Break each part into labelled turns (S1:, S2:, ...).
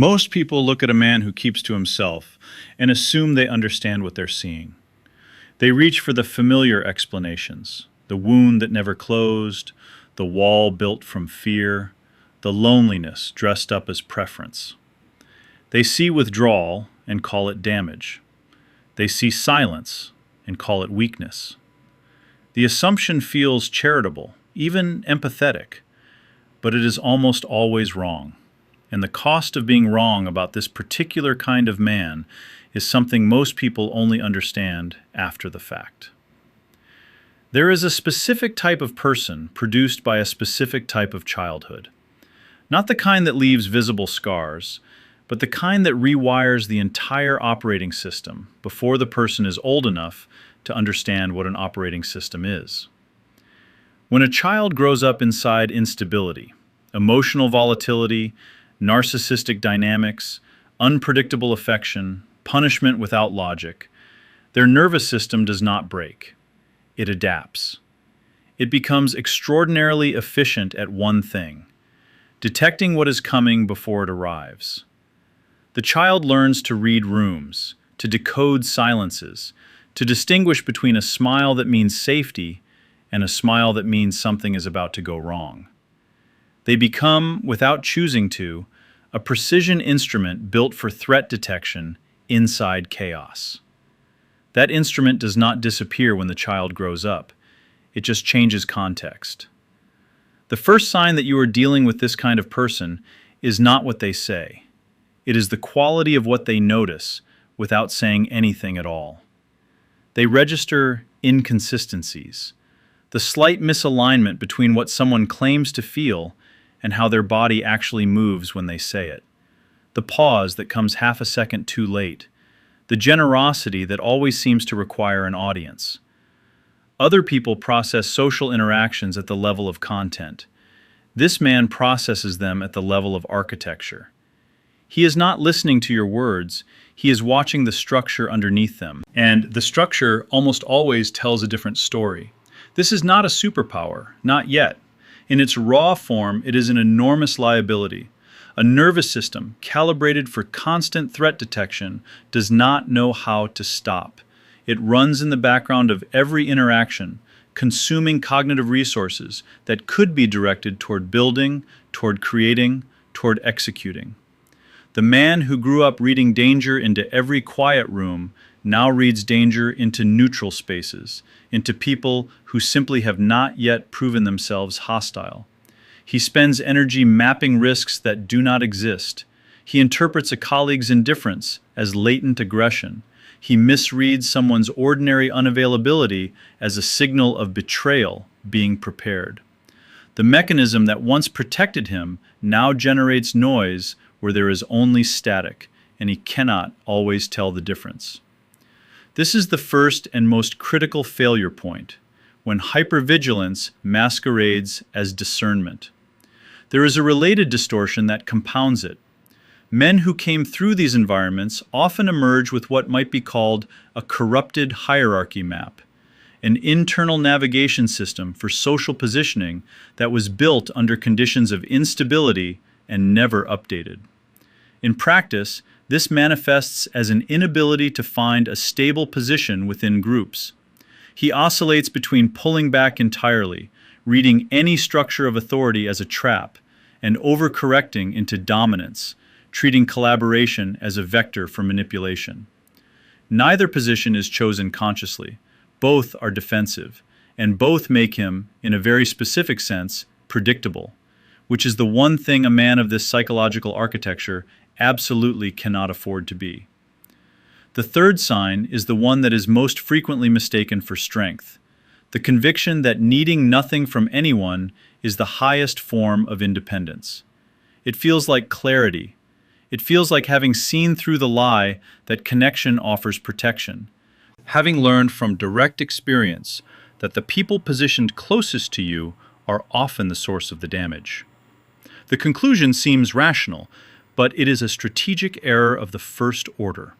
S1: Most people look at a man who keeps to himself and assume they understand what they're seeing. They reach for the familiar explanations, the wound that never closed, the wall built from fear, the loneliness dressed up as preference. They see withdrawal and call it damage. They see silence and call it weakness. The assumption feels charitable, even empathetic, but it is almost always wrong. And the cost of being wrong about this particular kind of man is something most people only understand after the fact. There is a specific type of person produced by a specific type of childhood. Not the kind that leaves visible scars, but the kind that rewires the entire operating system before the person is old enough to understand what an operating system is. When a child grows up inside instability, emotional volatility, narcissistic dynamics, unpredictable affection, punishment without logic, their nervous system does not break. It adapts. It becomes extraordinarily efficient at one thing: detecting what is coming before it arrives. The child learns to read rooms, to decode silences, to distinguish between a smile that means safety and a smile that means something is about to go wrong. They become, without choosing to, a precision instrument built for threat detection inside chaos. That instrument does not disappear when the child grows up. It just changes context. The first sign that you are dealing with this kind of person is not what they say. It is the quality of what they notice without saying anything at all. They register inconsistencies, the slight misalignment between what someone claims to feel and how their body actually moves when they say it, the pause that comes half a second too late, the generosity that always seems to require an audience. Other people process social interactions at the level of content. This man processes them at the level of architecture. He is not listening to your words, he is watching the structure underneath them. And the structure almost always tells a different story. This is not a superpower, not yet. In its raw form, it is an enormous liability. A nervous system calibrated for constant threat detection does not know how to stop. It runs in the background of every interaction, consuming cognitive resources that could be directed toward building, toward creating, toward executing. The man who grew up reading danger into every quiet room now reads danger into neutral spaces, into people who simply have not yet proven themselves hostile. He spends energy mapping risks that do not exist. He interprets a colleague's indifference as latent aggression. He misreads someone's ordinary unavailability as a signal of betrayal being prepared. The mechanism that once protected him now generates noise where there is only static, and he cannot always tell the difference. This is the first and most critical failure point, when hypervigilance masquerades as discernment. There is a related distortion that compounds it. Men who came through these environments often emerge with what might be called a corrupted hierarchy map, an internal navigation system for social positioning that was built under conditions of instability and never updated. In practice, this manifests as an inability to find a stable position within groups. He oscillates between pulling back entirely, reading any structure of authority as a trap, and overcorrecting into dominance, treating collaboration as a vector for manipulation. Neither position is chosen consciously. Both are defensive, and both make him, in a very specific sense, predictable, which is the one thing a man of this psychological architecture absolutely cannot afford to be. The third sign is the one that is most frequently mistaken for strength, the conviction that needing nothing from anyone is the highest form of independence. It feels like clarity. It feels like having seen through the lie that connection offers protection, having learned from direct experience that the people positioned closest to you are often the source of the damage. The conclusion seems rational, but it is a strategic error of the first order.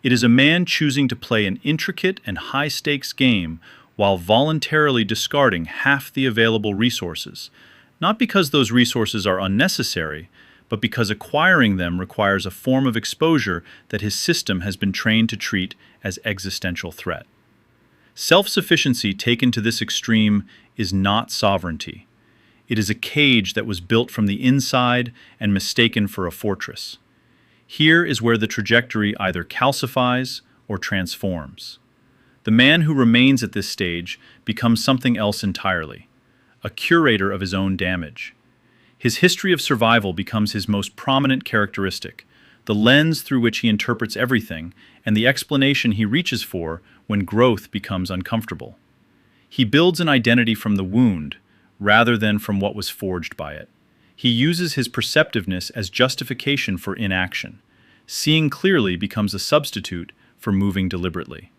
S1: It is a man choosing to play an intricate and high-stakes game while voluntarily discarding half the available resources, not because those resources are unnecessary, but because acquiring them requires a form of exposure that his system has been trained to treat as existential threat. Self-sufficiency taken to this extreme is not sovereignty. It is a cage that was built from the inside and mistaken for a fortress. Here is where the trajectory either calcifies or transforms. The man who remains at this stage becomes something else entirely, a curator of his own damage. His history of survival becomes his most prominent characteristic, the lens through which he interprets everything, and the explanation he reaches for when growth becomes uncomfortable. He builds an identity from the wound, rather than from what was forged by it. He uses his perceptiveness as justification for inaction. Seeing clearly becomes a substitute for moving deliberately.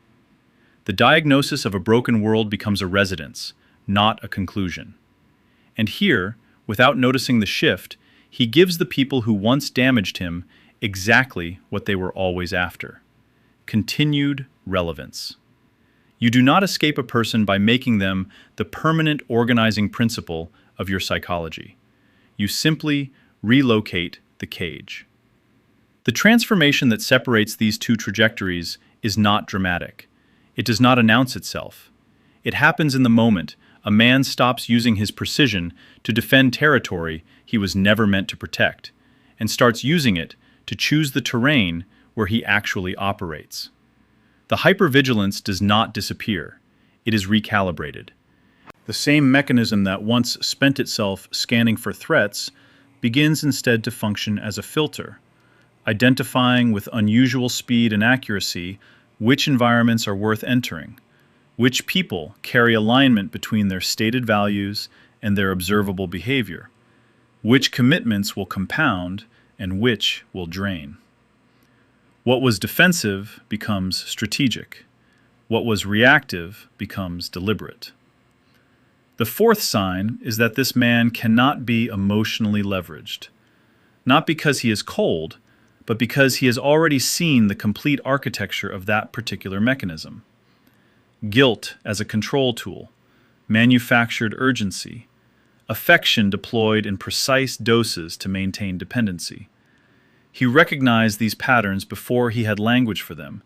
S1: The diagnosis of a broken world becomes a residence, not a conclusion. And here, without noticing the shift, he gives the people who once damaged him exactly what they were always after: continued relevance. You do not escape a person by making them the permanent organizing principle of your psychology. You simply relocate the cage. The transformation that separates these two trajectories is not dramatic. It does not announce itself. It happens in the moment a man stops using his precision to defend territory he was never meant to protect, and starts using it to choose the terrain where he actually operates. The hypervigilance does not disappear. It is recalibrated. The same mechanism that once spent itself scanning for threats begins instead to function as a filter, identifying with unusual speed and accuracy which environments are worth entering, which people carry alignment between their stated values and their observable behavior, which commitments will compound and which will drain. What was defensive becomes strategic. What was reactive becomes deliberate. The fourth sign is that this man cannot be emotionally leveraged, not because he is cold, but because he has already seen the complete architecture of that particular mechanism. Guilt as a control tool, manufactured urgency, affection deployed in precise doses to maintain dependency. He recognized these patterns before he had language for them,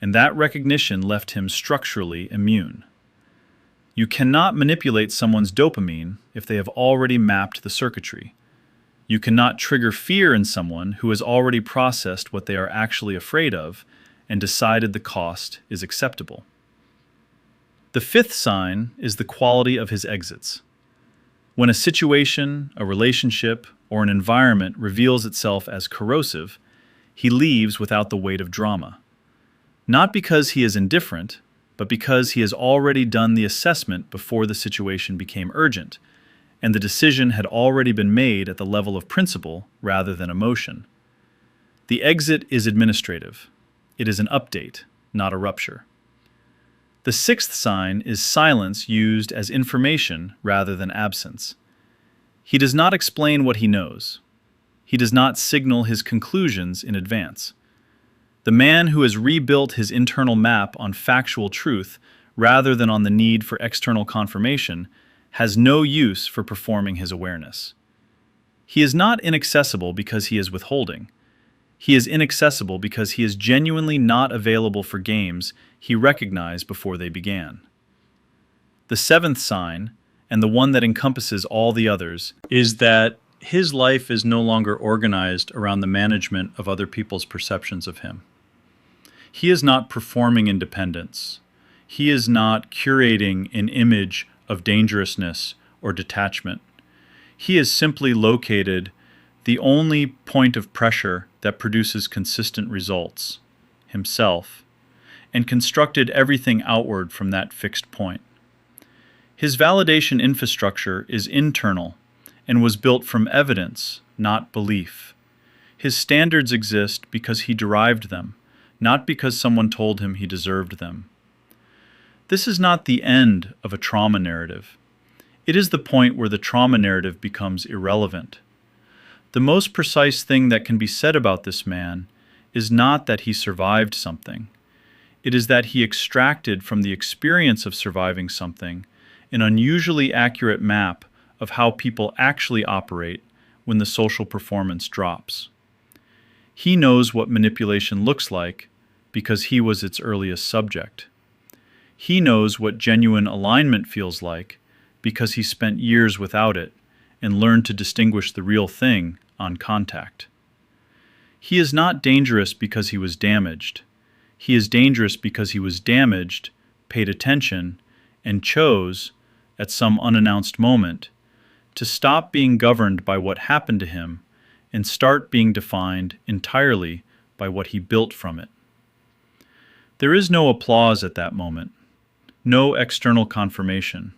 S1: and that recognition left him structurally immune. You cannot manipulate someone's dopamine if they have already mapped the circuitry. You cannot trigger fear in someone who has already processed what they are actually afraid of and decided the cost is acceptable. The fifth sign is the quality of his exits. When a situation, a relationship, or an environment reveals itself as corrosive, he leaves without the weight of drama. Not because he is indifferent, but because he has already done the assessment before the situation became urgent, and the decision had already been made at the level of principle rather than emotion. The exit is administrative. It is an update, not a rupture. The sixth sign is silence used as information rather than absence. He does not explain what he knows. He does not signal his conclusions in advance. The man who has rebuilt his internal map on factual truth rather than on the need for external confirmation has no use for performing his awareness. He is not inaccessible because he is withholding. He is inaccessible because he is genuinely not available for games he recognized before they began. The seventh sign, and the one that encompasses all the others, is that his life is no longer organized around the management of other people's perceptions of him. He is not performing independence. He is not curating an image of dangerousness or detachment. He has simply located the only point of pressure that produces consistent results, himself, and constructed everything outward from that fixed point. His validation infrastructure is internal and was built from evidence, not belief. His standards exist because he derived them, not because someone told him he deserved them. This is not the end of a trauma narrative. It is the point where the trauma narrative becomes irrelevant. The most precise thing that can be said about this man is not that he survived something. It is that he extracted from the experience of surviving something an unusually accurate map of how people actually operate when the social performance drops. He knows what manipulation looks like because he was its earliest subject. He knows what genuine alignment feels like because he spent years without it and learned to distinguish the real thing on contact. He is not dangerous because he was damaged. He is dangerous because he was damaged, paid attention, and chose, at some unannounced moment, to stop being governed by what happened to him and start being defined entirely by what he built from it. There is no applause at that moment, no external confirmation,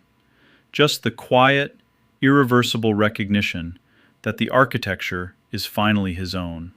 S1: just the quiet, irreversible recognition that the architecture is finally his own.